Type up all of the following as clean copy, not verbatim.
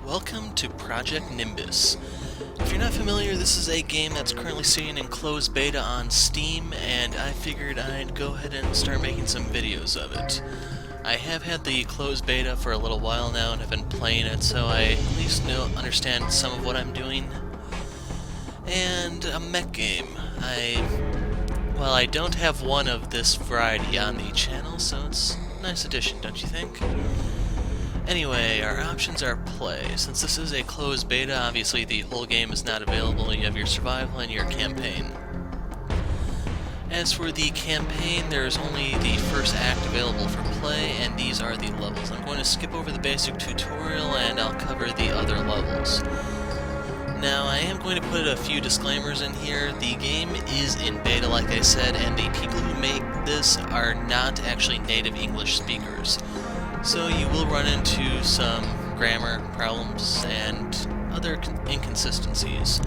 Welcome to Project Nimbus. If you're not familiar, this is a game that's currently sitting in closed beta on Steam, and I figured I'd go ahead and start making some videos of it. I have had the closed beta for a little while now and have been playing it, so I at least understand some of what I'm doing. And a mech game. I don't have one of this variety on the channel, so it's a nice addition, don't you think? Anyway, our options are play. Since this is a closed beta, obviously the whole game is not available. You have your survival and your campaign. As for the campaign, there's only the first act available for play, and these are the levels. I'm going to skip over the basic tutorial, and I'll cover the other levels. Now, I am going to put a few disclaimers in here. The game is in beta, like I said, and the people who make this are not actually native English speakers. So you will run into some grammar problems and other inconsistencies.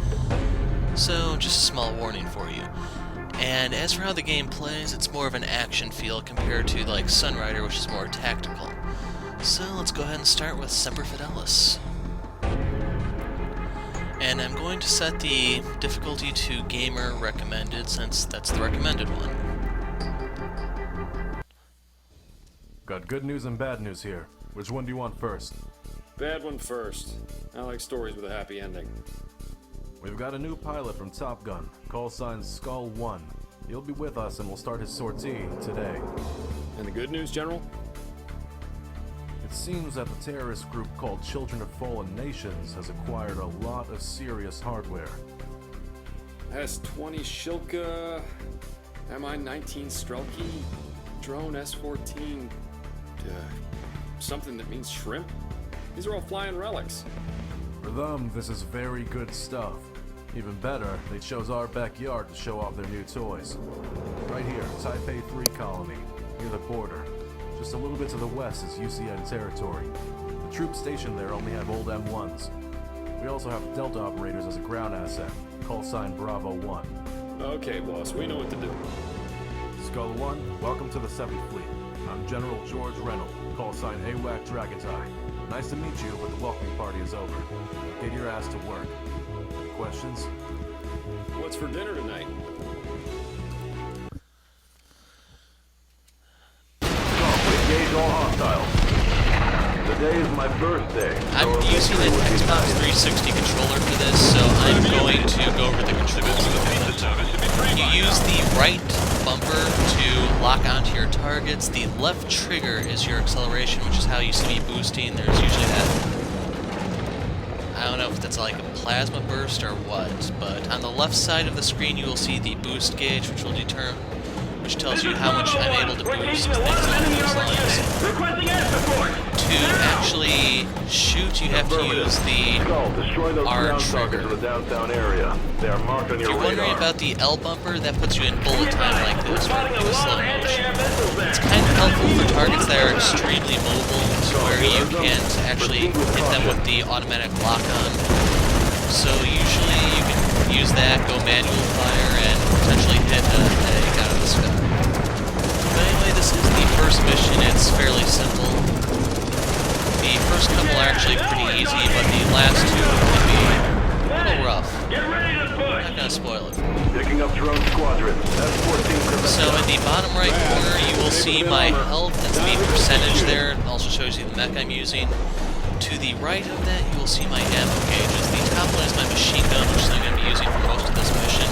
So just a small warning for you. And as for how the game plays, it's more of an action feel compared to like Sunrider, which is more tactical. So let's go ahead and start with Semper Fidelis. And I'm going to set the difficulty to Gamer Recommended, since that's the recommended one. Got good news and bad news here. Which one do you want first? Bad one first. I like stories with a happy ending. We've got a new pilot from Top Gun, call sign Skull 1. He'll be with us and will start his sortie today. And the good news, General? It seems that the terrorist group called Children of Fallen Nations has acquired a lot of serious hardware. S-20 Shilka, Mi-19 Strelky, drone S-14, something that means shrimp? These are all flying relics. For them, this is very good stuff. Even better, they chose our backyard to show off their new toys. Right here, Taipei 3 colony, near the border. Just a little bit to the west is UCN territory. The troops stationed there only have old M1s. We also have Delta operators as a ground asset, call sign Bravo 1. Okay, boss, we know what to do. Skull 1, welcome to the 7th Fleet. I'm General George Reynolds, call sign AWAC Dragon's Eye. Nice to meet you, but the welcoming party is over. Get your ass to work. Any questions? What's for dinner tonight? Engage all hostiles. Today is my birthday. I'm using an Xbox 360 controller for this, so I'm going to go over the controls. You use the right bumper to lock onto your targets. The left trigger is your acceleration, which is how you see me boosting. There's usually that, I don't know if that's like a plasma burst or what, but on the left side of the screen you will see the boost gauge, which tells you how much I'm able to boost, things along those lines. To actually shoot, you have to use the R trigger. If you're wondering about the L bumper, that puts you in bullet time like this, where you slow motion. It's kind of helpful for targets that are extremely mobile, to where you can't actually hit them with the automatic lock-on. So usually you can use that, go manual fire, and potentially hit a egg out of the sky. But anyway, this is the first mission. It's fairly simple. The first couple are actually pretty easy, but the last two can be a little rough. I'm not gonna spoil it. Picking up drone squadron. So in the bottom right corner, you will see my health. That's the percentage there. It also shows you the mech I'm using. To the right of that, you will see my ammo gauges. The top one is my machine gun, which I'm going to be using for most of this mission.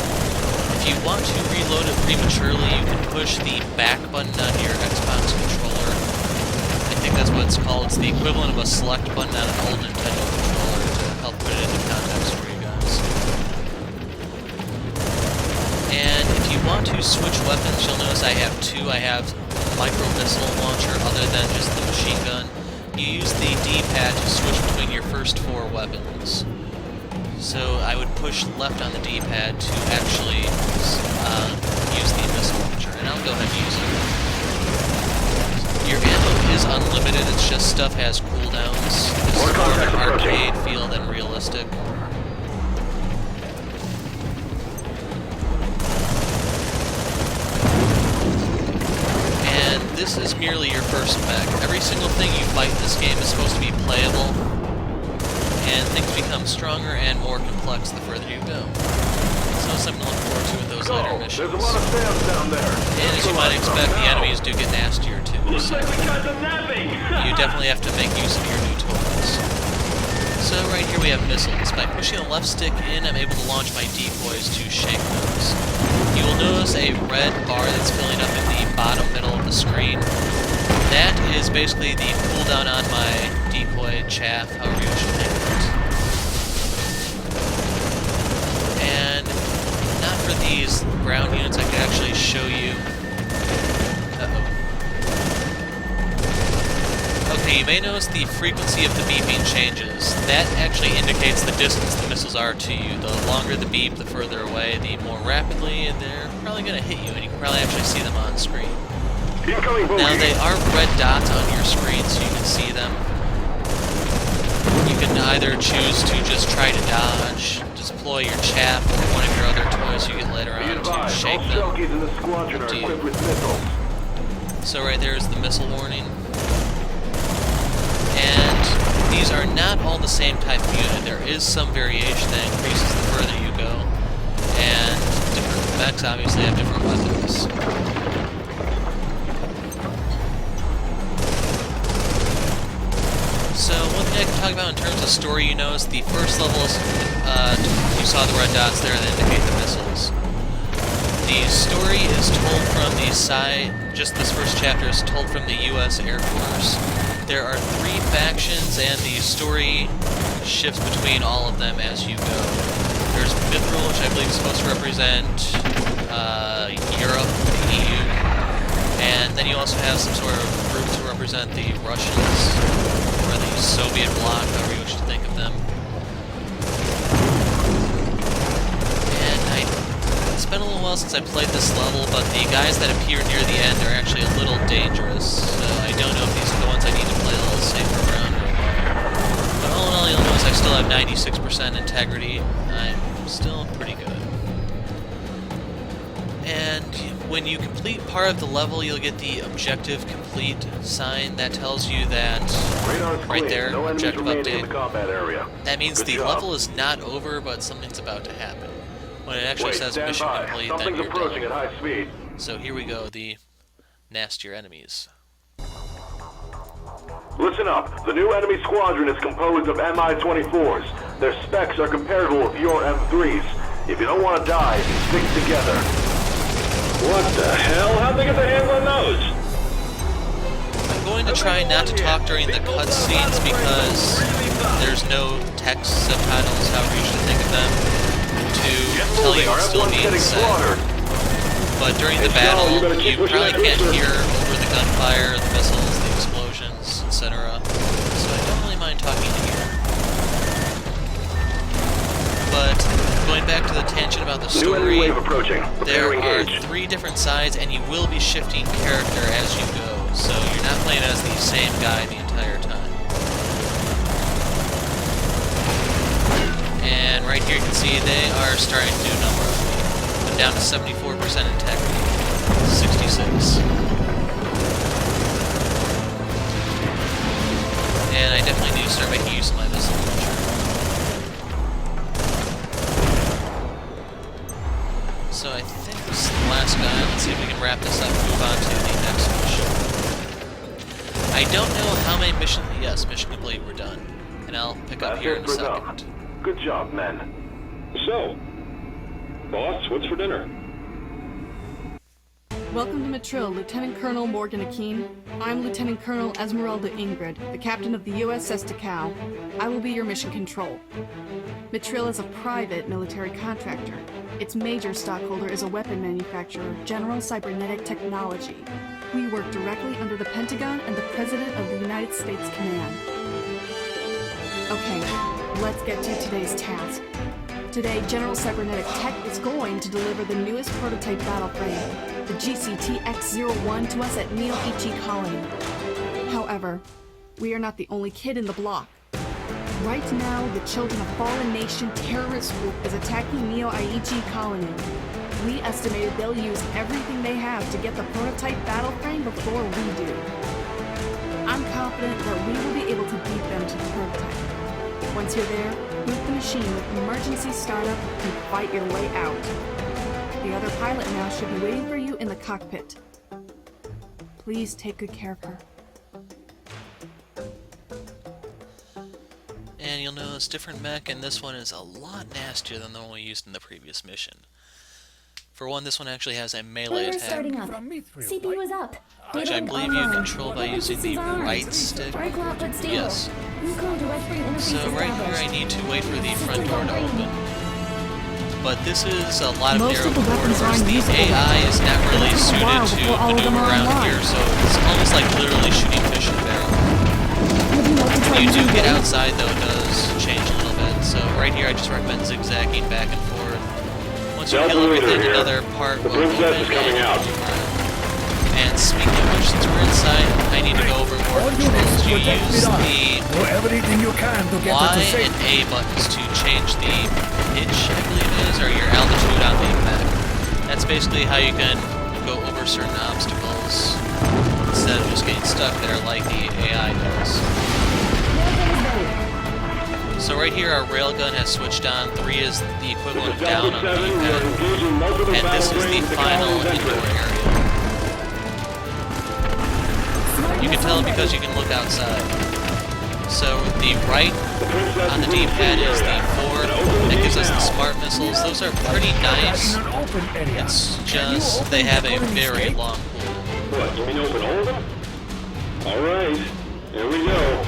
If you want to reload it prematurely, you can push the back button on your Xbox controller. I think that's what it's called. It's the equivalent of a select button on an old Nintendo controller to help put it into context for you guys. And if you want to switch weapons, you'll notice I have two. I have micro missile launcher other than just the machine gun. You use the D-pad to switch between your first 4 weapons. So I would push left on the D-pad to actually use the missile launcher, and I'll go ahead and use it. Your ammo is unlimited, it's just stuff has cooldowns. This is more of an arcade feel than realistic. This is merely your first mech. Every single thing you fight in this game is supposed to be playable, stronger and more complex the further you go. So something to look forward to with those later missions. There's a lot of fans down there. And as you might expect, the enemies do get nastier too, so you definitely have to make use of your new toys. So right here we have missiles. By pushing the left stick in, I'm able to launch my decoys to shake those. You will notice a red bar that's filling up in the bottom middle of the screen. That is basically the cooldown on my decoy chaff, however you should name it. And not for these ground units, I could actually show you. Okay, you may notice the frequency of the beeping changes. That actually indicates the distance the missiles are to you. The longer the beep, the further away, the more rapidly they're probably going to hit you, and you can probably actually see them on screen. Now, they are red dots on your screen, so you can see them. You can either choose to just try to dodge, deploy your chaff, or one of your other toys you get later on to shake them. Up to you. So right there is the missile warning. And these are not all the same type of unit. There is some variation that increases the further you go. And different mechs obviously have different weapons. So one thing I can talk about in terms of story, you notice the first level is, you saw the red dots there that indicate the missiles. The story is told from the side, just this first chapter is told from the U.S. Air Force. There are 3 factions, and the story shifts between all of them as you go. There's Mithril, which I believe is supposed to represent Europe, the EU, and then you also have some sort of group to represent the Russians, or the Soviet bloc, however you wish to think of them. And it's been a little while since I played this level, but the guys that appear near the end are actually a little dangerous, so I don't know if these are the ones I need to play a little safer around. But all in all, you'll notice I still have 96% integrity. I'm still pretty good. And when you complete part of the level, you'll get the objective complete sign that tells you that, right there, no objective update. in the combat area. That means Good the job. level is not over, but something's about to happen. When it actually Wait, says stand mission by. complete, then Something's you're approaching done. at high speed. So here we go, the nastier enemies. Listen up. The new enemy squadron is composed of Mi-24s. Their specs are comparable with your M3s. If you don't want to die, stick together. What the hell? How'd they get their hands on those? I'm going to try not to talk during the cutscenes because there's no text subtitles, however you should think of them, to tell you what's still being said. But during the battle, you probably can't hear over the gunfire, the missiles, the explosions, etc. So I don't really mind talking to you. But going back to the tangent about the New enemy story, wave approaching. there Preparing are engage. 3 different sides, and you will be shifting character as you go. So you're not playing as the same guy the entire time. And right here you can see they are starting to do a number on me. I'm down to 74% integrity. 66. And I definitely need to start making use of my missile launcher. So I think this is the last guy. Let's see if we can wrap this up and move on to the next mission. I don't know how many missions... Yes, mission complete, we're done. And I'll pick up That's here it in a for second. them. Good job, men. So, boss, what's for dinner? Welcome to Matrill, Lieutenant Colonel Morgan Akeen. I'm Lieutenant Colonel Esmeralda Ingrid, the captain of the USS Takao. I will be your mission control. Matrill is a private military contractor. Its major stockholder is a weapon manufacturer, General Cybernetic Technology. We work directly under the Pentagon and the President of the United States Command. Okay, let's get to today's task. Today, General Cybernetic Tech is going to deliver the newest prototype battle frame, the GCT-X-01, to us at Neo-Ichi Colony. However, we are not the only kid in the block. Right now, the Children of Fallen Nation terrorist group is attacking Neo-Ichi Colony. We estimated they'll use everything they have to get the prototype battle frame before we do. I'm confident that we will be able to beat them to the prototype. Once you're there, reboot the machine with emergency startup and fight your way out. The other pilot now should be waiting for you in the cockpit. Please take good care of her. And you'll notice different mech, and this one is a lot nastier than the one we used in the previous mission. For one, this one actually has a melee We're attack, starting up. CPU is up. which I believe you control by using the right stick. Yes. So right here I need to wait for the front door to open. But this is a lot of Most narrow of the weapons corridors. are The unusable. AI is not really It takes a suited while to before all of them maneuver are around online. here, so it's almost like literally shooting fish in a barrel. When you do get outside, though, it does change a little bit. So right here I just recommend zigzagging back and forth. Once you kill everything, another part will open princess is coming out. And speaking of which, since we're inside, I need to go over more controls. You use the Do everything you can to get Y her to and safety. A buttons to change the pitch, I believe it is, or your altitude on the mech. That's basically how you can go over certain obstacles instead of just getting stuck there like the AI does. So right here our railgun has switched on. 3 is the equivalent of down on the D-pad. And this is the final indoor area. You can tell because you can look outside. So the right on the D-pad is the 4. That gives us the smart missiles. Those are pretty nice. In an open area. It's Can you just open they have the a current very escape? long pool. What, you mean open all of them? Alright, here we go.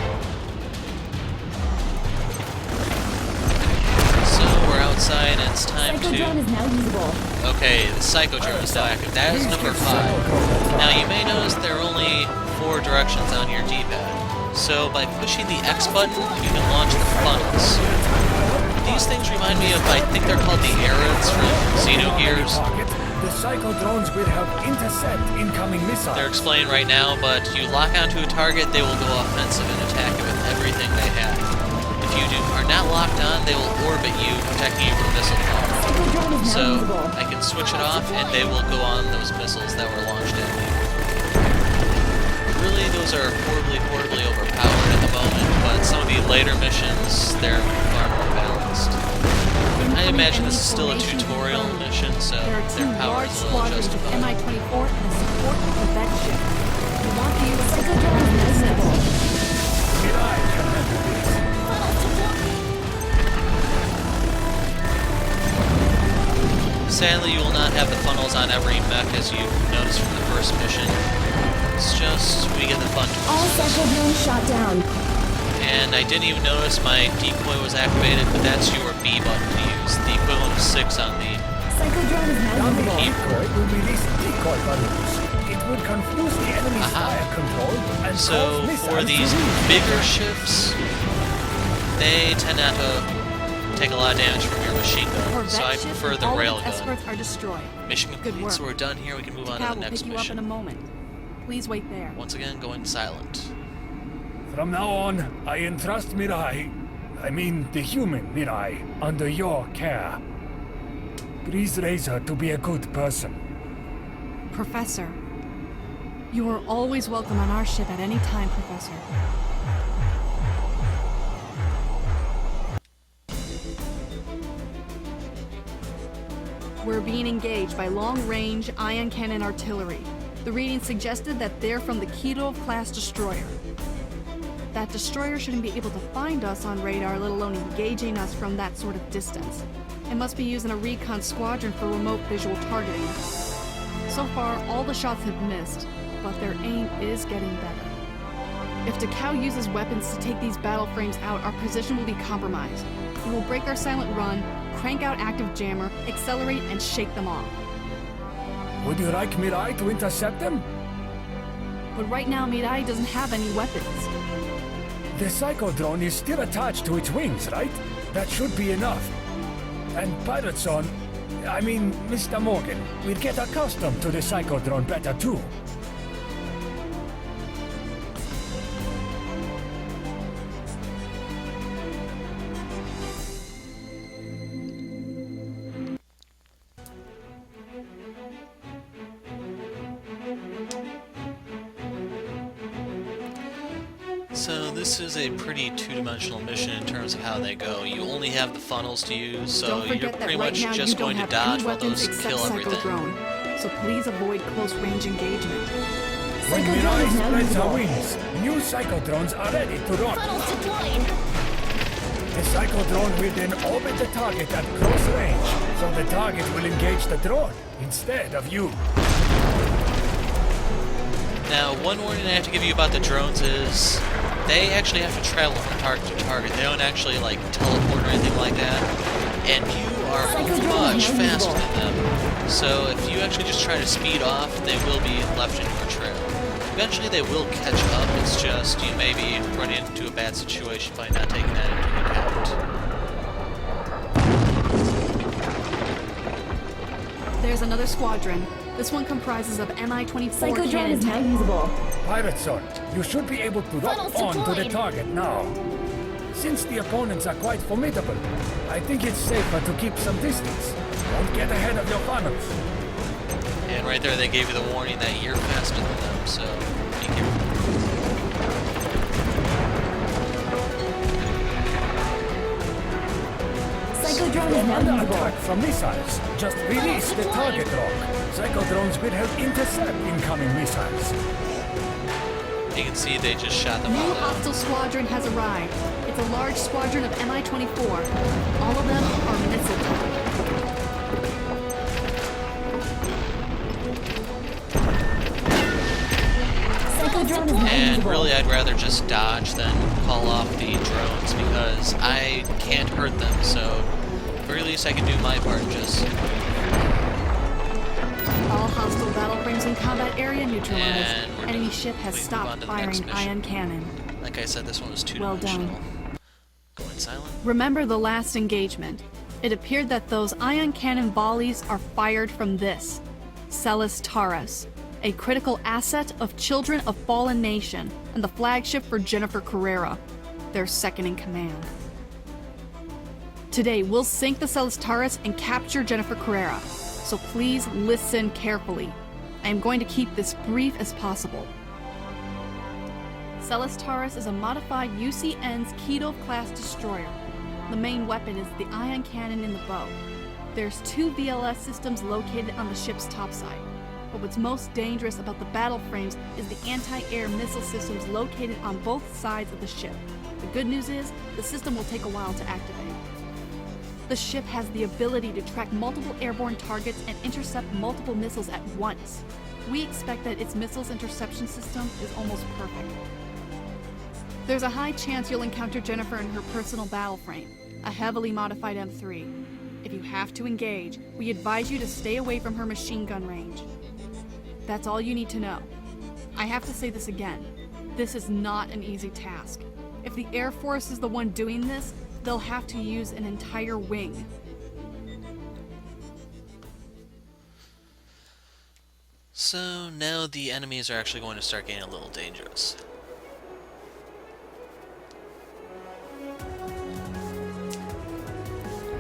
So we're outside and it's time Psychodrome to... is now usable. Okay, the Psychodrome is now active. That is number 5. Now you may notice there are only 4 directions on your D-pad. So by pushing the X button, you can launch the funnels. These things remind me of, I think they're called the Arids from Xenogears. The psychodrones will help intercept incoming missiles. They're explained right now, but you lock onto a target, they will go offensive and attack it with everything they have. If you are not locked on, they will orbit you, protecting you from missile fire. Psychodrome is now So usable. I can switch it off, and they will go on those missiles that were launched at me. Really, those are horribly, horribly overpowered at the moment, but some of the later missions, they're far more balanced. I imagine this is still a tutorial mission, so There are 2 their power large is a little squadrons of justified. Mi-24 and a support of that ship. You want to use Psychodrome is now usable. Mirai can handle this. Sadly, you will not have the funnels on every mech, as you noticed from the first mission. It's just, we get the fun All tools. psychodromes shot down. And I didn't even notice my decoy was activated, but that's your B button to use, the equivalent of 6 on the... Psychodrome is now Down the usable. decoy will release decoy balloons. It would confuse the enemy's Aha. fire control and So, cause for missiles these to reach. bigger ships, they tend not to take a lot of damage from your machine gun, so I Corvette ship prefer and the all of its railgun. escorts are destroyed. Mission Good complete, work. so we're done here, we can move on to Cal the will next pick you up in a mission. moment. Please wait there. Once again, going silent. From now on, I entrust Mirai, I mean the human Mirai, under your care. Please raise her to be a good person. Professor, you are always welcome on our ship at any time, Professor. We're being engaged by long-range ion cannon artillery. The reading suggested that they're from the Kitov-class destroyer. That destroyer shouldn't be able to find us on radar, let alone engaging us from that sort of distance. It must be using a recon squadron for remote visual targeting. So far, all the shots have missed, but their aim is getting better. If Takao uses weapons to take these battle frames out, our position will be compromised. We will break our silent run, crank out active jammer, accelerate, and shake them off. Would you like Mirai to intercept them? But right now, Mirai doesn't have any weapons. The psychodrone is still attached to its wings, right? That should be enough. And Pirateson, I mean, Mr. Morgan, will get accustomed to the psychodrone better too. So this this is a pretty two-dimensional mission in terms of how they go. You only have the funnels to use, so Don't you're forget that pretty right much now you just don't going to have dodge any while weapons those except kill everything. Psychodrone, so please avoid close-range engagement. When Psychodrone Mirage is now spreads her usable. wings, new psychodrones are ready to rock. Funnels deployed. The psychodrone will then orbit the target at close range, so the target will engage the drone instead of you. Now, one warning I have to give you about the drones is they actually have to travel from target to target. They don't actually like teleport or anything like that. And you are Psychodrone much is now faster usable. than them. So if you actually just try to speed off, they will be left in your trail. Eventually they will catch up, it's just you may be running into a bad situation by not taking that into account. There's another squadron. This one comprises of Mi-24 Psychodrone cannon is now type. usable. Pirate Son, you should be able to lock Funnels on to the deployed. target now. Since the opponents are quite formidable, I think it's safer to keep some distance. Don't get ahead of your funnels. And right there they gave you the warning that you're faster than them, so be careful. Psychodrone is now Under usable. attack from missiles, just release the target lock. Psychodrones will help intercept incoming missiles. You can see they just shot them New all down. hostile squadron has arrived. It's a large squadron of Mi-24. All of them are missile type. Psychodrone is now And usable. really, I'd rather just dodge than call off the drones because I can't hurt them. So, at the very least, I can do my part. Just All hostile battle frames in combat area neutralized. And we're Enemy done. ship has We move stopped on to the next firing mission. ion cannon. like I said, this one was Well two-dimensional. done. Going silent. Remember the last engagement. It appeared that those ion cannon volleys are fired from this, Celis Taurus, a critical asset of Children of Fallen Nation and the flagship for Jennifer Carrera, their second in command. Today, we'll sink the Celis Taurus and capture Jennifer Carrera, so please listen carefully. I am going to keep this brief as possible. Celis Taurus is a modified UCN's Keto-class destroyer. The main weapon is the ion cannon in the bow. There's 2 VLS systems located on the ship's topside. But what's most dangerous about the battle frames is the anti-air missile systems located on both sides of the ship. The good news is, the system will take a while to activate. The ship has the ability to track multiple airborne targets and intercept multiple missiles at once. We expect that its missiles interception system is almost perfect. There's a high chance you'll encounter Jennifer in her personal battle frame, a heavily modified M3. If you have to engage, we advise you to stay away from her machine gun range. That's all you need to know. I have to say this again. This is not an easy task. If the Air Force is the one doing this, they'll have to use an entire wing. So now the enemies are actually going to start getting a little dangerous.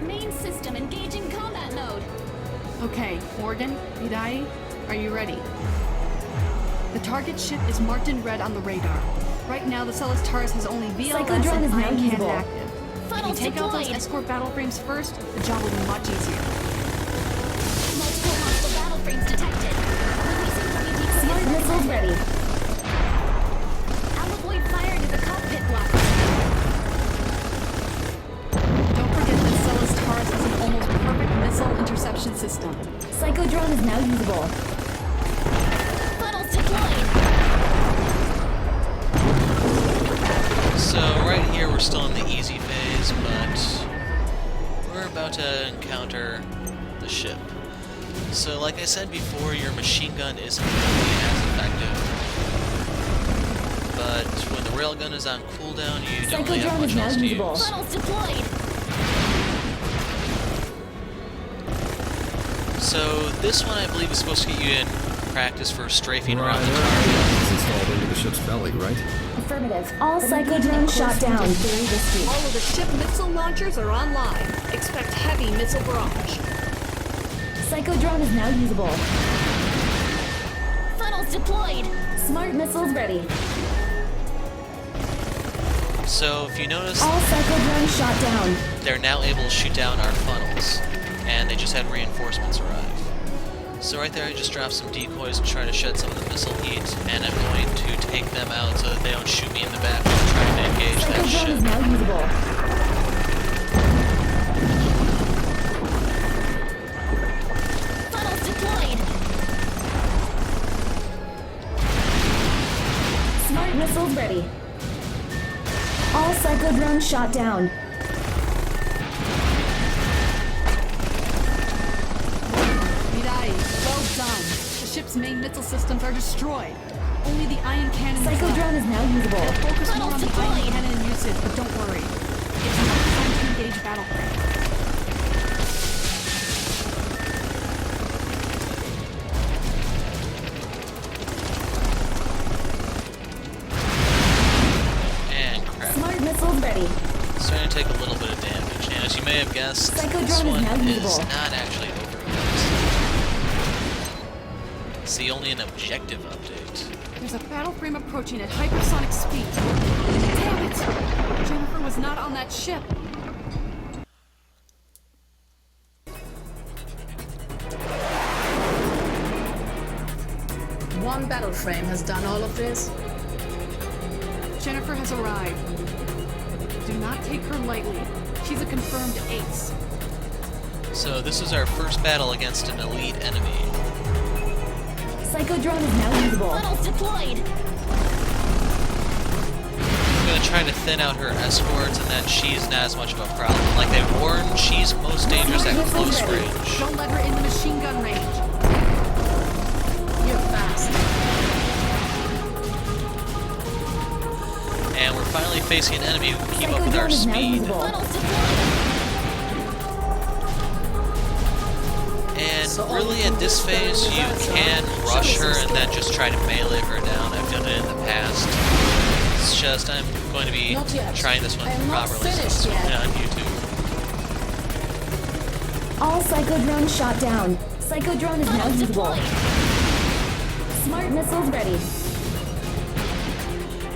Main system engaging combat mode. Okay, Morgan, Hidai, are you ready? The target ship is marked in red on the radar. Right now, the Celis Taurus has only VLS Psychodrone and is now ion cannon usable. active. If you Funnels take out those deployed. escort battle frames first, the job will be much easier. Multiple hostile battle frames detected. Releasing Smart missiles ready. I'll avoid firing at the cockpit block. Don't forget that Celis Taurus has an almost perfect missile interception system. Psychodrone is now usable. Funnels deployed. So right here we're still in the easy phase, but we're about to encounter the ship. So like I said before, your machine gun isn't really as effective. But when the railgun is on cooldown, you don't really have Psychodrone much is now else to usable. use. Funnels deployed. So this one I believe is supposed to get you in practice for strafing around the Right, target. it's installed into the ship's belly, right? Affirmative. All psychodrones shot down. Very risky. All of the ship missile launchers are online. Expect heavy missile barrage. Psychodrone is now usable. Funnels deployed. Smart missiles ready. So if you notice, All cycle drones shot down. they're now able to shoot down our funnels, and they just had reinforcements arrive. So right there I just dropped some decoys to try to shed some of the missile heat, and I'm going to take them out so that they don't shoot me in the back while trying to engage Cycle that drone ship. is now usable. Funnels deployed. Smart missiles ready. All cycle drones shot down. Mirai, well done. The ship's main missile systems are destroyed. Only the ion cannon is Cycle left. drone is now usable. Focus more on the ion cannon usage, but don't worry. It's not time to engage battleframe. And crap. Smart missiles ready. Starting to take a little bit of damage, and as you may have guessed, Psycho this drone is one now is usable. not actually overheated. See, only an objective update. There's a battle frame approaching at hypersonic speed. Damn it! Jennifer was not on that ship. One battle frame has done all of this. Jennifer has arrived. Do not take her lightly. She's a confirmed ace. So this is our first battle against an elite enemy. Psycho drone is now usable. Funnels deployed. I'm gonna try to thin out her escorts, and then she's not as much of a problem. Like they warned, she's most dangerous at close range. Don't let her in the machine gun range. You're fast. And we're finally facing an enemy who can keep up Psycho with our drone is now speed. usable. Funnels deployed. And really at this phase, you can rush her and then just try to melee her down. I've done it in the past. It's just I'm going to be Not yet. trying this one I am not properly finished since it's yet. on YouTube. All cycle drones shot down. Psycho drone is now Funnels usable. deployed. Smart missiles ready.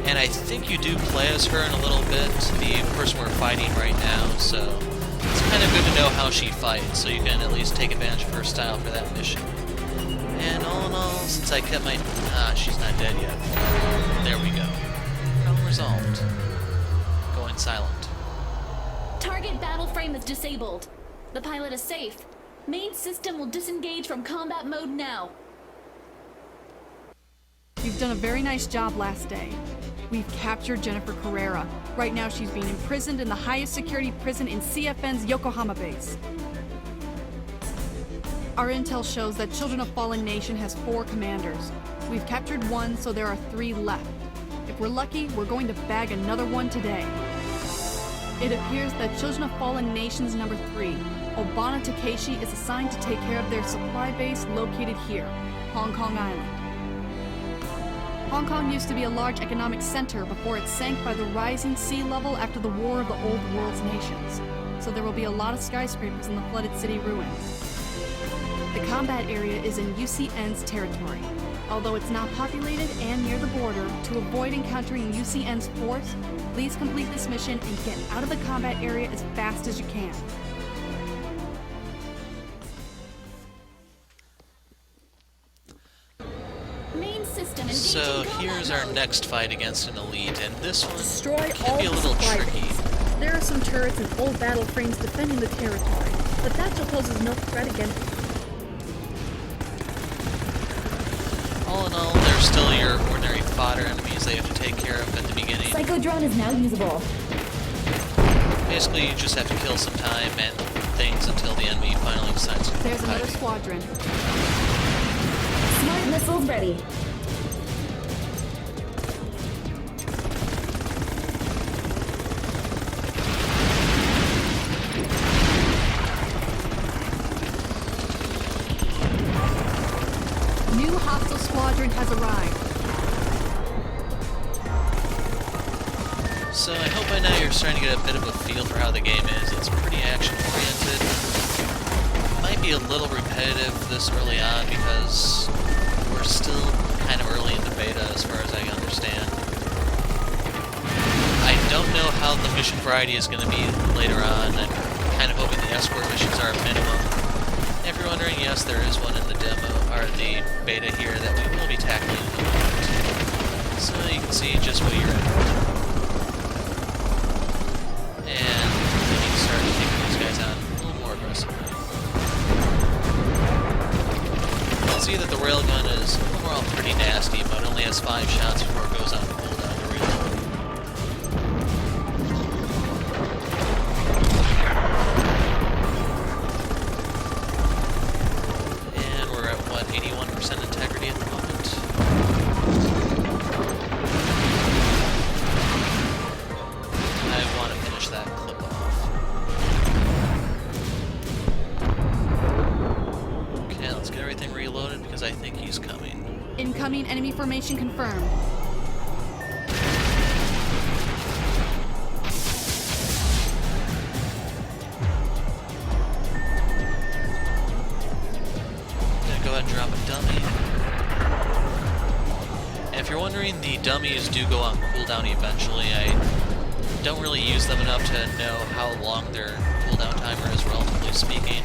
And I think you do play as her in a little bit, the person we're fighting right now, so it's kind of good to know how she fights, so you can at least take advantage of her style for that mission. And all in all, since I kept my... she's not dead yet. There we go. Problem resolved. Going silent. Target battle frame is disabled. The pilot is safe. Main system will disengage from combat mode now. You've done a very nice job last day. We've captured Jennifer Carrera. Right now she's being imprisoned in the highest security prison in CFN's Yokohama base. Our intel shows that Children of Fallen Nation has 4 commanders. We've captured 1, so there are 3 left. If we're lucky, we're going to bag another one today. It appears that Children of Fallen Nation's number 3, Obana Takeshi, is assigned to take care of their supply base located here, Hong Kong Island. Hong Kong used to be a large economic center before it sank by the rising sea level after the War of the Old World's Nations, so there will be a lot of skyscrapers in the flooded city ruins. The combat area is in UCN's territory. Although it's not populated and near the border, to avoid encountering UCN's force, please complete this mission and get out of the combat area as fast as you can. Main system engaging So combat here's our mode. next fight against an elite, and this one Destroy can all be a the little supply tricky. base. There are some turrets and old battle frames defending the territory, but that still poses no threat against. All in all, they're still your ordinary fodder enemies that you have to take care of at the beginning. Psycho drone is now usable. Basically, you just have to kill some time and things until the enemy finally decides to There's another fight you. squadron. Smart missiles ready. New hostile squadron has arrived. So I hope by now you're starting to get a bit of a feel for how the game is. It's pretty action-oriented. Might be a little repetitive this early on because we're still kind of early in the beta as far as I understand. I don't know how the mission variety is going to be later on. I'm kind of hoping the escort missions are a minimum. If you're wondering, yes, there is one in the demo, or the beta here, that we will be tackling in a moment. So you can see just what you're at. And we need to start taking these guys on a little more aggressively. You can see that the railgun is overall pretty nasty, but only has 5 shots before it goes on cooldown to reload. And we're at, what, 81% integrity at the moment? I want to finish that clip off. Okay, let's get everything reloaded because I think he's coming. Incoming enemy formation confirmed. Gonna go ahead and drop a dummy. And if you're wondering, the dummies do go on cooldown eventually. I don't really use them enough to know how long their cooldown timer is, relatively speaking.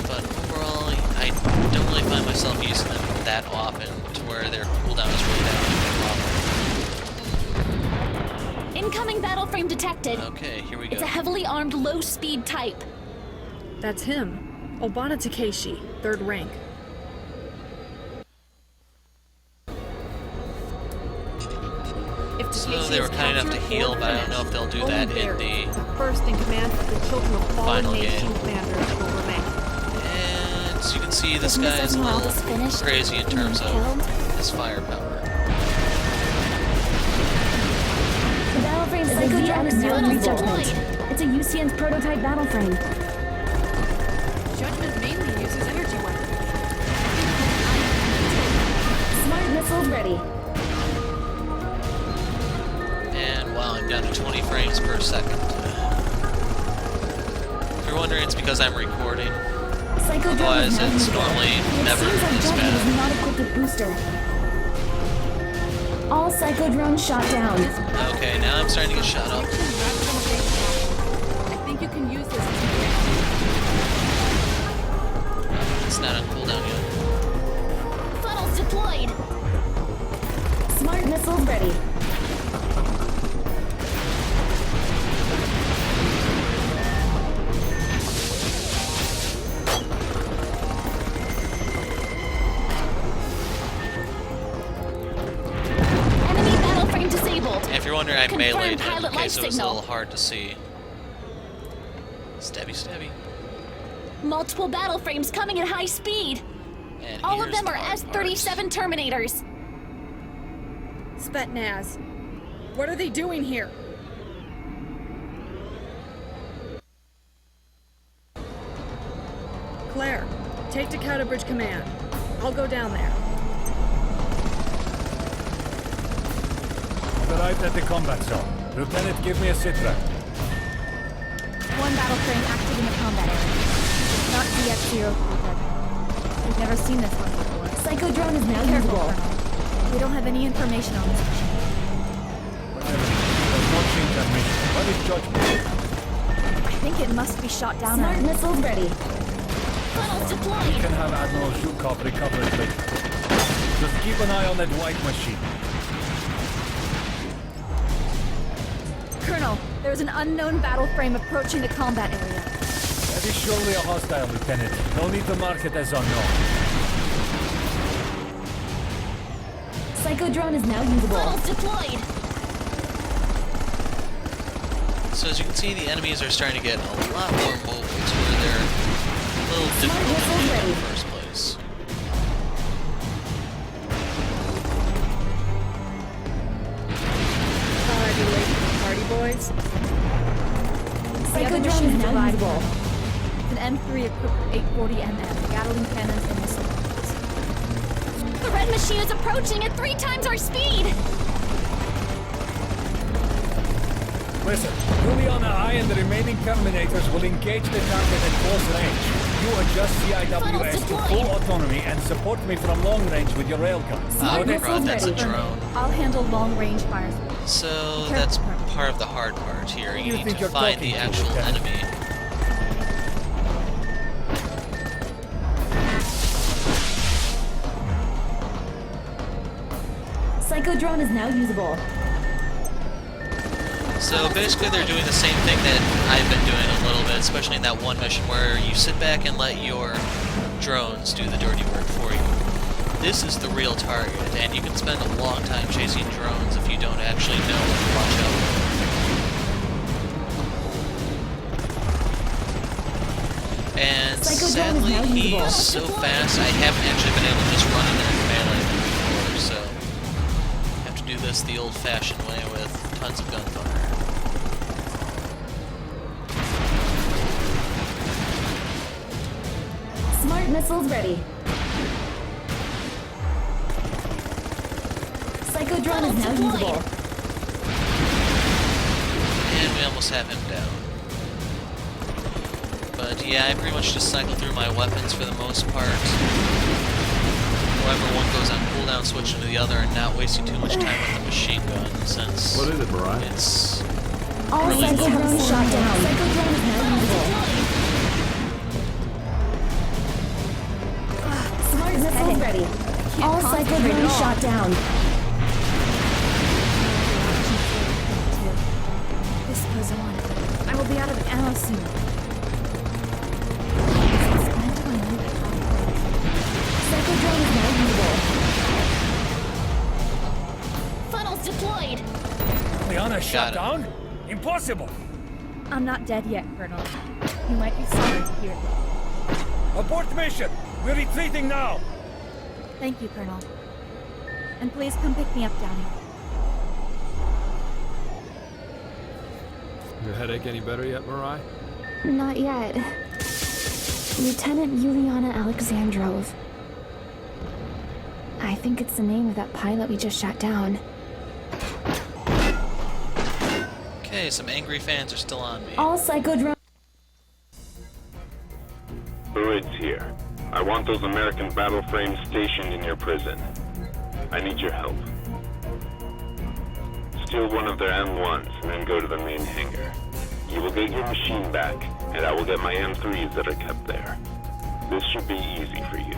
But overall, I don't really find myself using them that often to where their cooldown is really that problem. Incoming battle frame detected. Okay, here we go. It's a heavily armed, low-speed type. That's him. Obana Takeshi, 3rd rank. If So Takeshi they were is kind enough to captured heal, or but I don't know if they'll do that Owen in Barry, the first in command of the Children of Fallen final Nation game. commanders will remain. And as you can see, this Isn't guy this is a when all little this finished? crazy in terms of Killed? his firepower. The battle frame Psychodrome is now deployed. It's a UCN's prototype battle frame. Judgment mainly uses energy weapons. Smart missiles ready. And wow, I'm down to 20 frames per second. If you're wondering, it's because I'm recording. Psychodrome Otherwise, is now it's usable. normally It never seems like this Judgment bad. is not equipped with booster. All Psychodrones shot down. Okay, now I'm starting to get shot up. I think you can use this as a It's not on cooldown yet. Funnels deployed. Smart missiles ready. Enemy battle frame disabled. And if you're wondering, I Confirmed meleeed him pilot in case life it was a signal. little hard to see. Stabby, stabby. Multiple battle frames coming at high speed. And All of here's them the are hard S-37 Terminators. Spetsnaz. What are they doing here? Claire, take to Cata Bridge Command. I'll go down there. Arrived at the combat zone. Lieutenant, give me a sit rep. One battle frame active in the combat area. It's not DX-03. We've never seen this one before. Psychodrome is now Careful, usable. Colonel. We don't have any information on this mission. Does not change that mission. What is judgment? I think it must be shot down. Smart now. missiles ready. Funnels You deployed. can have Admiral Zhukov recover it later. Just keep an eye on that white machine. Colonel, there's an unknown battle frame approaching the combat area. That is surely a hostile, Lieutenant. No need to mark it as unknown. Psychodrome is now usable. Funnels deployed. So as you can see, the enemies are starting to get a lot more mobile to where they're a little difficult to missiles hit in ready. the first place. Alrighty, late party boys. The other Psychodrome mission is is now divided. usable. It's an M3 equipped with 840 mm, Gatling cannons, and missile launchers. The red machine is approaching at 3 times our speed. Listen, Juliana I and the remaining Terminators will engage the target at close range. You adjust CIWS to full autonomy and support me from long range with your railguns. Ah, Smart no missiles problem, that's a ready. drone. I'll handle long-range fire support. So that's part of the hard part here. You need to find the actual enemy. Psycho drone is now usable. So basically they're doing the same thing that I've been doing a little bit, especially in that one mission where you sit back and let your drones do the dirty work for you. This is the real target, and you can spend a long time chasing drones if you don't actually know what to watch out for. And sadly, he's so fast, I haven't actually been able to just run in and melee before, so I have to do this the old-fashioned way with tons of gunfire. Smart missiles ready. Psycho drone is now usable. And we almost have him down. But yeah, I pretty much just cycle through my weapons for the most part. Wherever one goes on cooldown, switching to the other, and not wasting too much time with the machine gun, since What is it, Mariah? it's All really Psycho drone shot down. Psycho drone is now usable. Smart missiles ready. All Psycho drone shot down. This goes on. I will be out of ammo soon. Psycho drone is now usable. Funnels deployed. Liana shut down? Impossible! I'm not dead yet, Colonel. You might be sorry to hear that. Abort mission! We're retreating now! Thank you, Colonel. And please come pick me up down here. Your headache any better yet, Mariah? Not yet. Lieutenant Yuliana Alexandrov. I think it's the name of that pilot we just shot down. okay. Some angry fans are still on me. All Psycho drone. Druids here. I want those American battle frames stationed in your prison. I need your help. Steal one of their M1s and then go to the main hangar. You will get your machine back, and I will get my M3s that are kept there. This should be easy for you.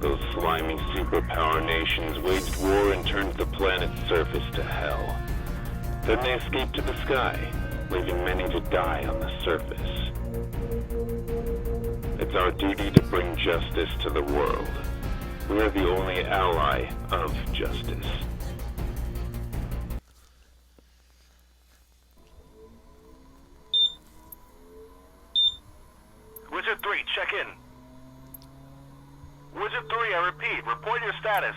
Those slimy superpower nations waged war and turned the planet's surface to hell. Then they escaped to the sky, leaving many to die on the surface. It's our duty to bring justice to the world. We are the only ally of justice. Wizard 3, check in. Wizard 3, I repeat, report your status.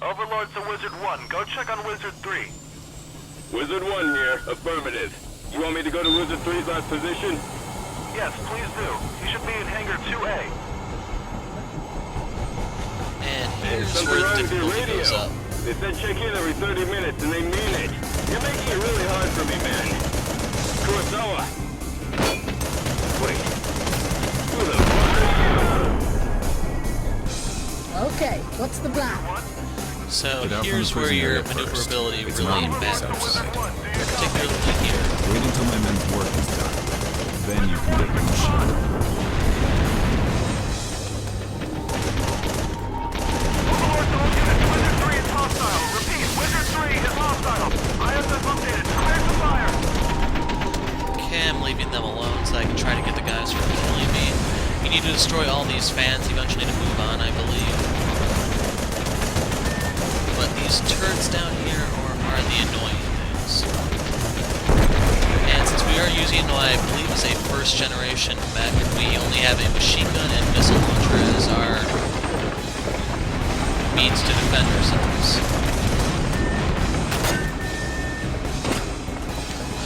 Overlord to Wizard 1, go check on Wizard 3. Wizard 1 here, affirmative. You want me to go to Wizard 3's last position? Yes, please do. You should be in Hangar 2A. And here's Something where wrong the with your difficulty radio. goes up. They said check in every 30 minutes, and they mean it. You're making it really hard for me, man. Kurosawa! Wait. Who the fuck are Okay, what's the plan? So Get out from here's the where prison your area first. maneuverability It's really not matters. outside. Particularly here. Wait until my men's work is done. Then you can get the machine. Overlord to all units, Wizard 3 is hostile. Repeat, Wizard 3 is hostile. ISS updated, clear to fire. Okay, I'm leaving them alone so I can try to get the guys from killing me. You need to destroy all these fans eventually to move on, I believe. But these turrets down here are the annoying things. And since we are using what I believe is a first generation mech, we only have a machine gun and missile launcher as our means to defend ourselves.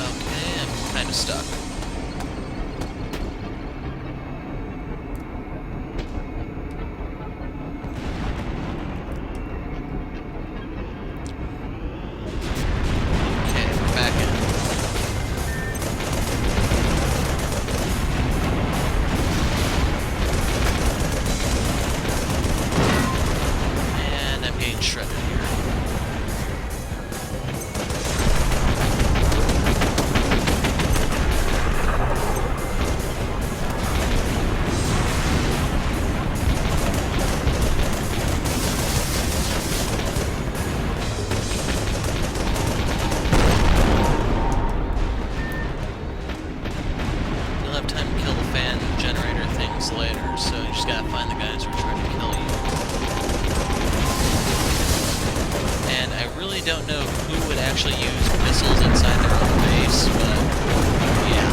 Okay, I'm kind of stuck. Okay, we're back in. And I'm getting shredded. actually use missiles inside their own base, but yeah.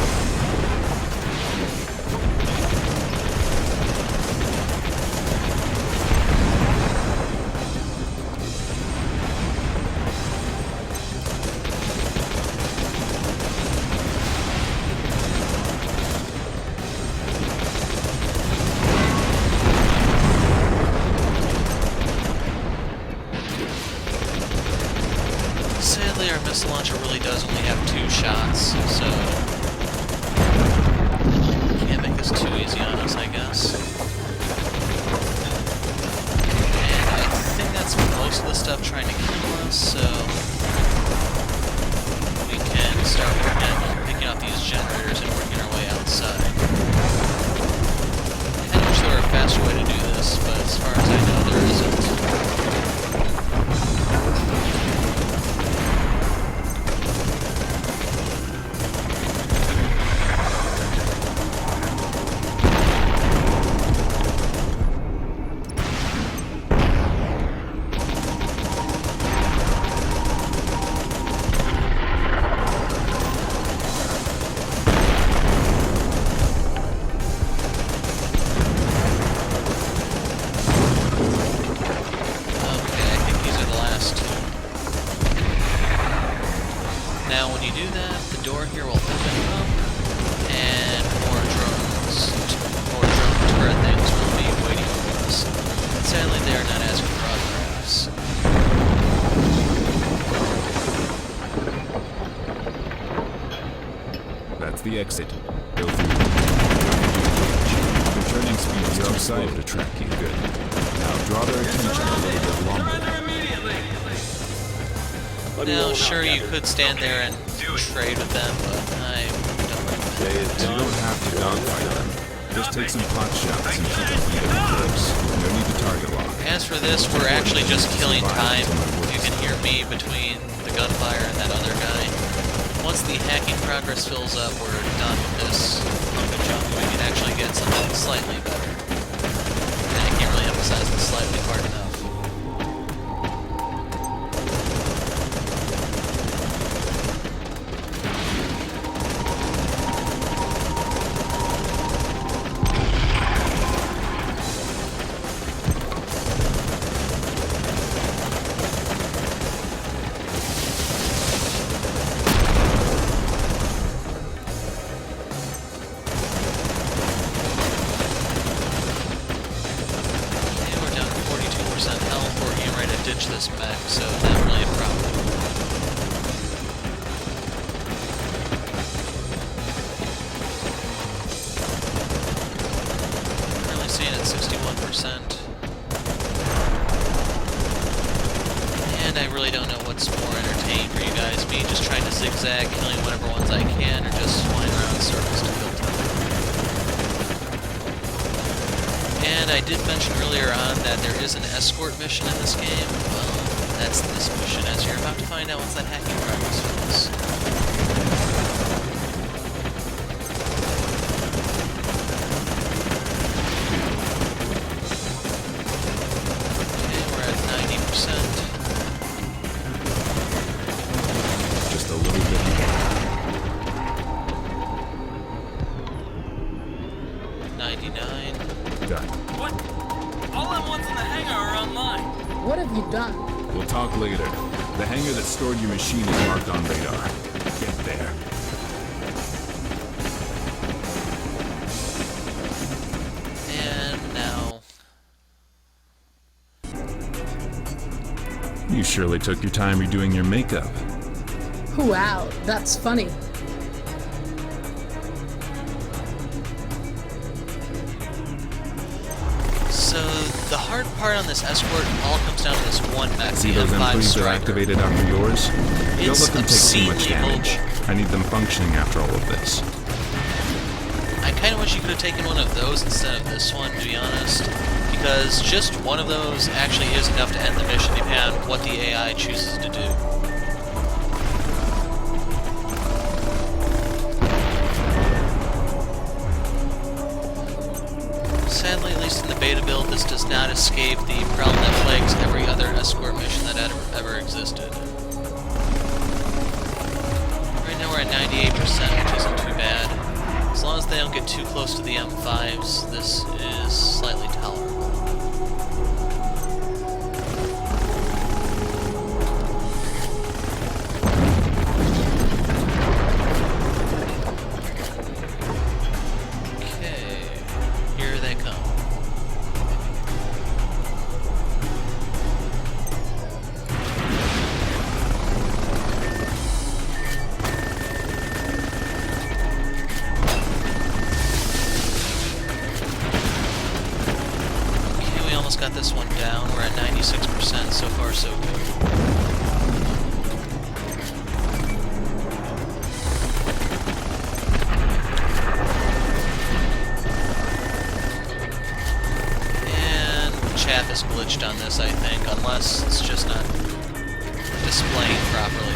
Sadly, our missile launcher really does only have 2 shots, so can't make this too easy on us, I guess. And I think that's most of the stuff trying to kill us, so we can start working on picking out these generators and working our way outside. I wish there were a faster way to do this, but as far as I know, there isn't. Now when you do that, the door here will open up, and more drone turret things will be waiting for us. Sadly, they are not asking for autographs. That's the exit. Go through. Returning speed is too slow to track you. Good. Now draw their attention a little bit longer. Now, sure, you could stand there and trade with them, but I don't like that. You don't have to dogfight them. Just take some pot shots and keep them from close. No need to target lock. As for this, we're actually just killing time. You can hear me between the gunfire and that other guy. Once the hacking progress fills up, we're done with this hunk of junk. We can actually get something slightly better. And I can't really emphasize the slightly part enough. Ditch this mech, so not really a problem. Currently seeing it 61%. And I really don't know what's more entertaining for you guys. Me just trying to zigzag, killing whatever ones I can, or just flying around in circles to kill time. And I did mention earlier on that there is an escort mission in this game. Well, that's this mission, as you're about to find out once that hacking progress fills. Okay, we're at 90%. Just a little bit more. 99. Done. What? All M1s in the hangar are online. What have you done? We'll talk later. The hangar that stored your machine is marked on radar. Get there. And now... You surely took your time redoing your makeup. Wow, that's funny. So, the hard part on this escort all comes down to this one mech, See the those M5 M3s are Striker. activated after yours? Don't It's let them take too much obscenely damage. I need them functioning after all of this. I kind of wish you could have taken one of those instead of this one, to be honest, because just one of those actually is enough to end the mission depending on what the AI chooses to do. Sadly, at least in the beta build, this does not escape the problem that plagues every other escort mission that ever existed. at 98%, which isn't too bad. As long as they don't get too close to the M5s, this is slightly tolerable. Got this one down. We're at 96%. So far, so good. And chat is glitched on this, I think, unless it's just not displaying properly.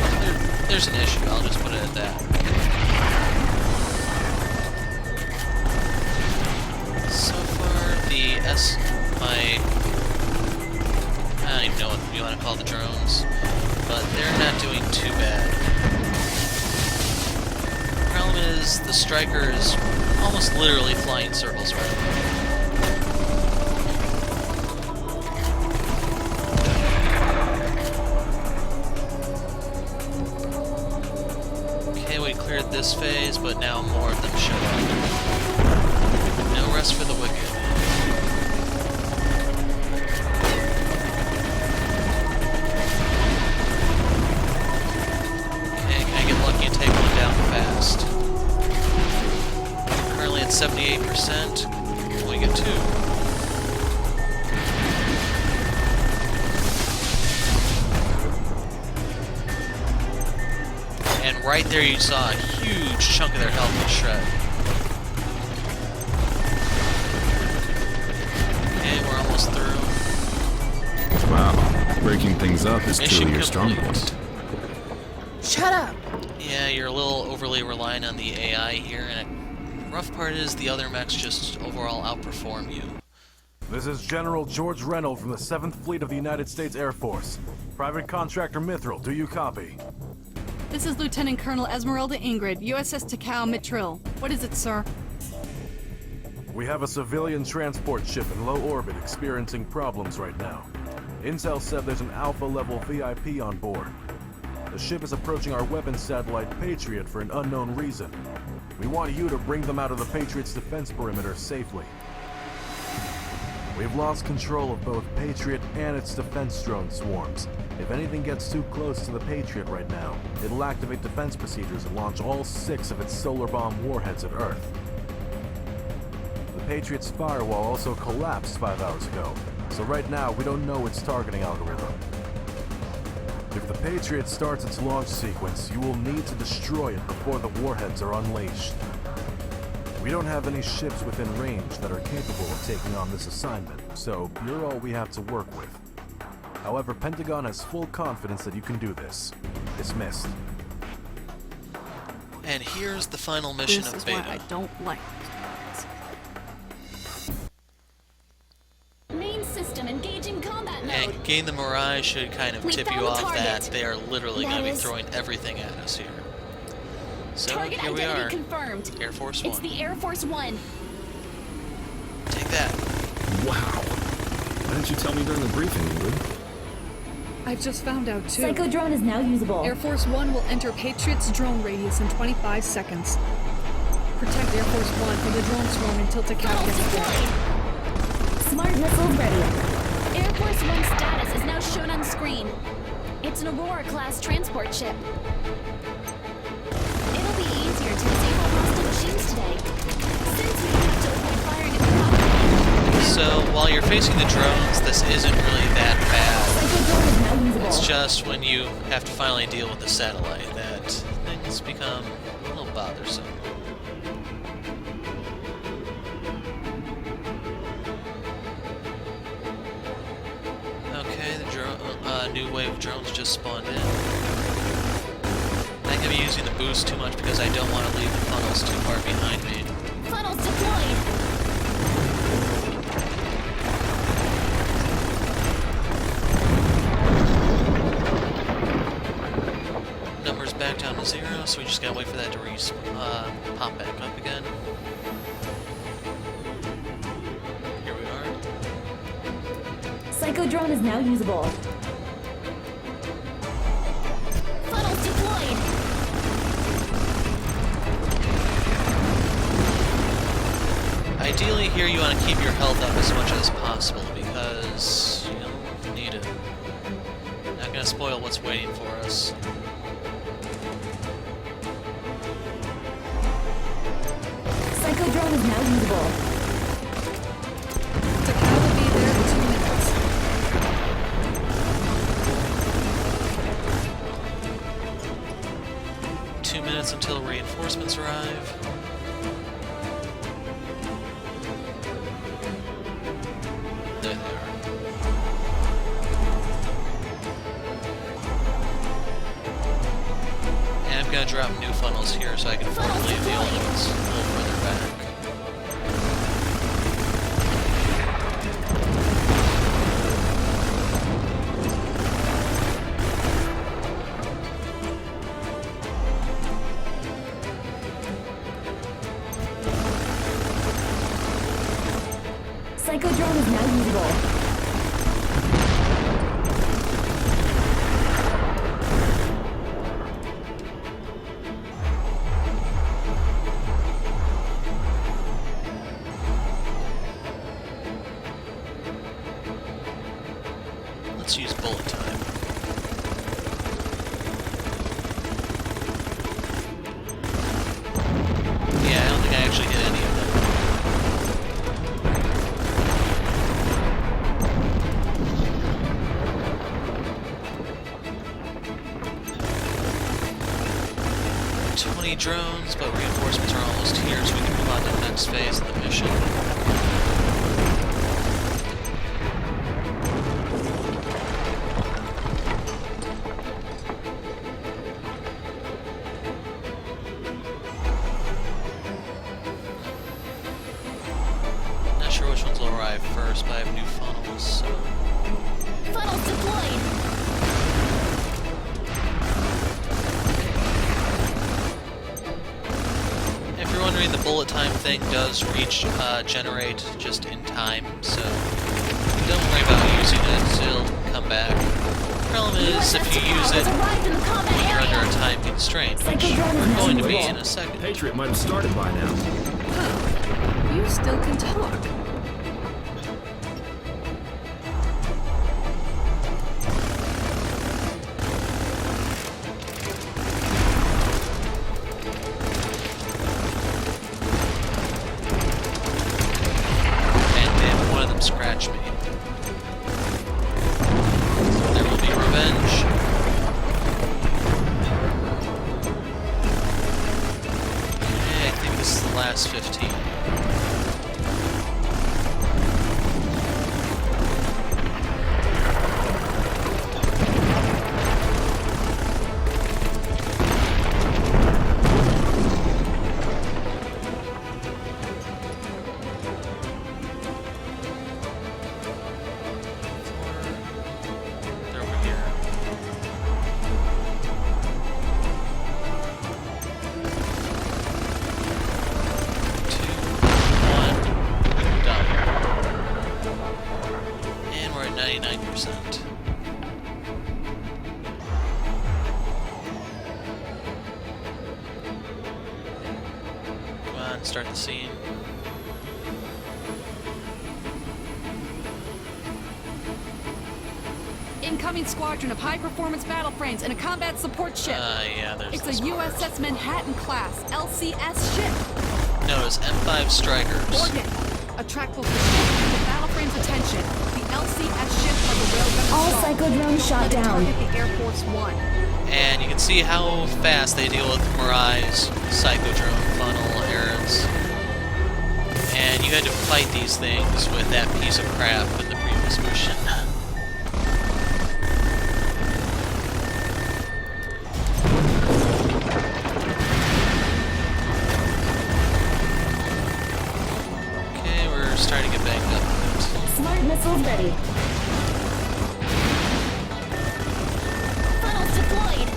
There's an issue. I'll just put it at that. So far, the I don't even know what you want to call the drones, but they're not doing too bad. The problem is the Striker is almost literally flying circles around. Okay, we cleared this phase, but now more of them show up. No rest for the wicked. Fast. Currently at 78%. We get 2. And right there you saw a huge chunk of their health get shred. Okay, we're almost through. Wow, breaking things up is truly your strong point. Shut up! Yeah, you're a little overly reliant on the AI here, and the rough part is the other mechs just overall outperform you. This is General George Reynolds from the 7th Fleet of the United States Air Force. Private Contractor Mithril, do you copy? This is Lieutenant Colonel Esmeralda Ingrid, USS Takao Mithril. What is it, sir? We have a civilian transport ship in low orbit experiencing problems right now. Intel said there's an Alpha-level VIP on board. The ship is approaching our weapons satellite Patriot for an unknown reason. We want you to bring them out of the Patriot's defense perimeter safely. We've lost control of both Patriot and its defense drone swarms. If anything gets too close to the Patriot right now, it'll activate defense procedures and launch all 6 of its solar bomb warheads at Earth. The Patriot's firewall also collapsed 5 hours ago, so right now we don't know its targeting algorithm. If the Patriot starts its launch sequence, you will need to destroy it before the warheads are unleashed. We don't have any ships within range that are capable of taking on this assignment, so you're all we have to work with. However, Pentagon has full confidence that you can do this. Dismissed. And here's the final mission This of is Beta. what I don't like. Main system engaging combat mode. And Gain the Mirage should kind of We tip you found the off target. that they are literally going to be That is- throwing everything at us here. So Target here we identity are. confirmed. Air Force One. It's the Air Force One. Take that. Wow. Why didn't you tell me during the briefing, Ingrid? I've just found out too. Psycho drone is now usable. Air Force One will enter Patriot's drone radius in 25 seconds. Protect Air Force One from the drone swarm until Takao gets there. Smart missiles ready. Air Force One status is now shown on screen. It's an Aurora-class transport ship. It'll be easier to disable hostile machines today, since we have to avoid firing at the cockpit. So while you're facing the drones, this isn't really that Psycho drone is now bad. usable. It's just when you have to finally deal with the satellite that things become a little bothersome. Okay, the new wave of drones just spawned in. I'm not going to be using the boost too much because I don't want to leave the funnels too far behind me. Funnels deployed. Numbers back down to 0, so we just gotta wait for that to pop back up again. Here we are. Psychodrone is now usable. Funnels deployed. Ideally, here you want to keep your health up as much as possible because you don't need it. Not gonna spoil what's waiting for us. Psychodrone is now usable. Takao will be there in 2 minutes. Two minutes until reinforcements arrive. There they are. And I'm gonna drop new funnels here so I can afford to leave the old ones a little further back. Psychodrone is now usable. Let's use bullet time. Yeah, I don't think I actually hit any of them. Drones, but reinforcements are almost here, so we can move on to the next phase of the mission. Not sure which ones will arrive first, but I have new funnels, so... Funnels deployed. The bullet time thing does generate just in time, so don't worry about using it, it'll come back. Problem is, if you use it when you're under a time constraint, which we're going to be in a second. Patriot might have started by now. Huh. You still can talk. Scratch me. There will be revenge. Okay, I think this is the last 15. Start the scene. Incoming squadron of high-performance battle frames and a combat support ship. Yeah, there's It's this a USS Manhattan class LCS ship. Notice M5 strikers. Morgan, a track will protect the battle frame's attention. The LCS ship of the railgun. All psychodrones shot down. Target the Air Force One. And you can see how fast they deal with Mirai's psychodrone funnel errors. And you had to fight these things with that piece of crap in the previous mission. Okay, we're starting to get banged up a bit. Smart missiles ready. Funnels deployed.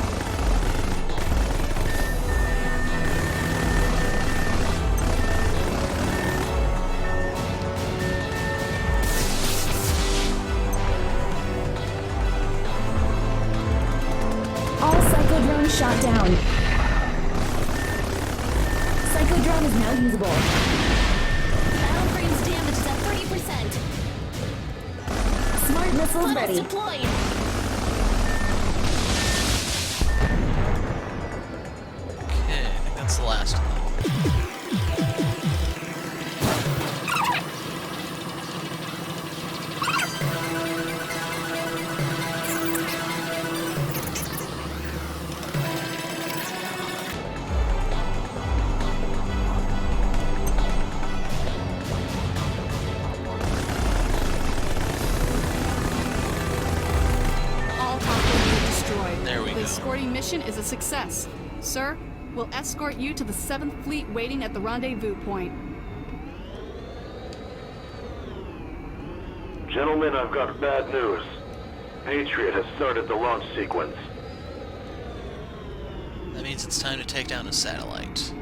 Psychodrome is now usable. Battle frame's damage is at 30%. Smart missiles Funnels ready. deployed. Okay, I think that's the last one. All hostiles destroyed. There we The go. escorting mission is a success. Sir, we'll escort you to the 7th Fleet waiting at the rendezvous point. Gentlemen, I've got bad news. Patriot has started the launch sequence. That means it's time to take down a satellite.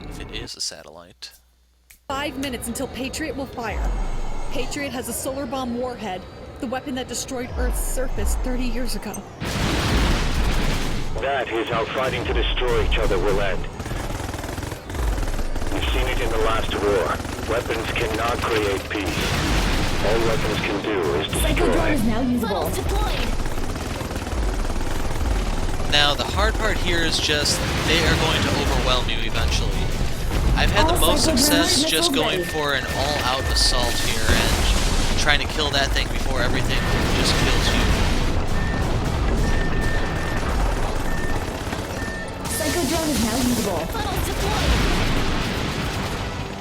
If it is a satellite. 5 minutes until Patriot will fire. Patriot has a solar bomb warhead, the weapon that destroyed Earth's surface 30 years ago. That is how fighting to destroy each other will end. We've seen it in the last war. Weapons cannot create peace. All weapons can do is Psychodrome destroy. is now usable. Funnels deployed. Now, the hard part here is just they are going to overwhelm you eventually. I've had the All most success psychodrome just missiles going ready. for an all-out assault here and trying to kill that thing before everything just kills you. Psychodrome is now usable. Funnels deployed.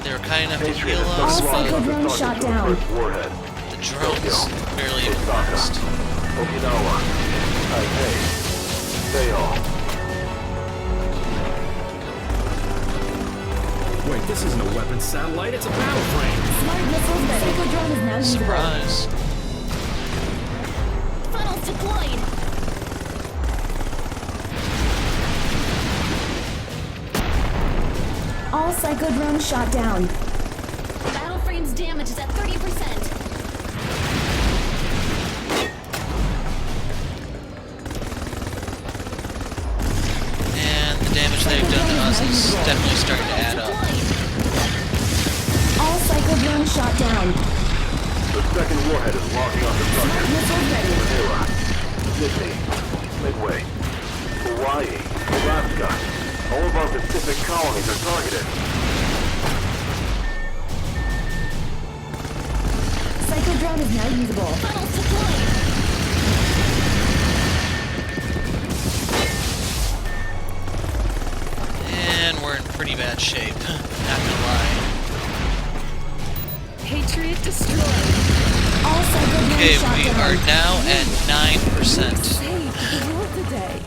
They were kind enough to Patriot heal has us, started All but launching psychodrones shot the down. first warhead. the drones barely even Osaka, missed. Okinawa, Taipei, Seoul. Wait, this isn't a weapon satellite, it's a battle frame. Smart missiles ready. Psychodrome is now usable. Surprise. Funnels deployed. All psychodrones shot down. Battle frame's damage is at 30%. And the damage they've done to us is definitely starting to add up. All psychodrones shot down. The second warhead is locking on the Smart target. missiles ready. Manila, Sydney, Midway, Hawaii, Alaska. All of our Pacific colonies are targeted. Psychodrome is now usable. Funnels deployed. And we're in pretty bad shape, not gonna lie. Patriot destroyed. All psychodrones Okay, shot we down. are now at 9%. Saved the world today.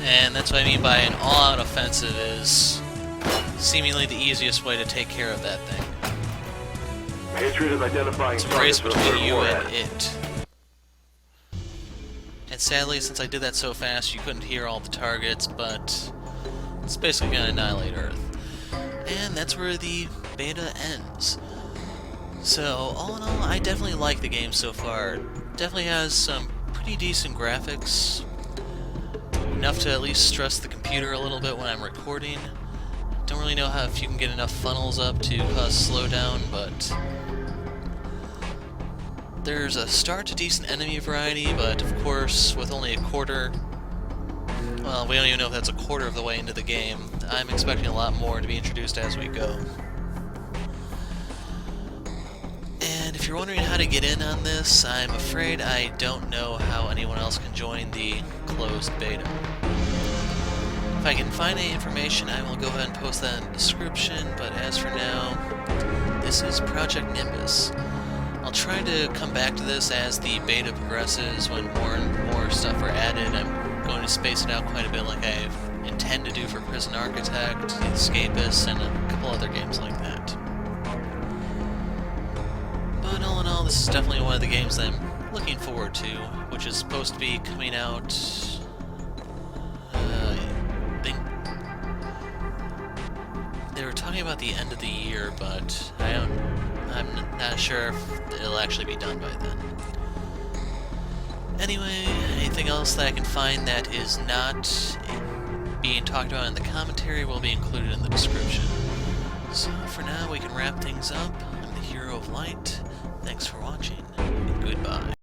And that's what I mean by an all-out offensive is seemingly the easiest way to take care of that thing. Patriot is identifying It's a race targets for the third between you warhead. and it. And sadly, since I did that so fast, you couldn't hear all the targets, but it's basically going to annihilate Earth. And that's where the beta ends. So, all in all, I definitely like the game so far. Definitely has some pretty decent graphics. Enough to at least stress the computer a little bit when I'm recording. Don't really know how if you can get enough funnels up to cause slowdown, but there's a start to decent enemy variety, but of course, with only a quarter, well, we don't even know if that's a quarter of the way into the game. I'm expecting a lot more to be introduced as we go. And if you're wondering how to get in on this, I'm afraid I don't know how anyone else can join the closed beta. If I can find any information, I will go ahead and post that in the description, but as for now, this is Project Nimbus. I'll try to come back to this as the beta progresses, when more and more stuff are added. I'm going to space it out quite a bit like I intend to do for Prison Architect, Escapist, and a couple other games like that. But all in all, this is definitely one of the games that I'm looking forward to, which is supposed to be coming out they were talking about the end of the year, but I'm not sure if it'll actually be done by then. Anyway, anything else that I can find that is not being talked about in the commentary will be included in the description. So for now, we can wrap things up. I'm the Hero of Light. Thanks for watching, and goodbye.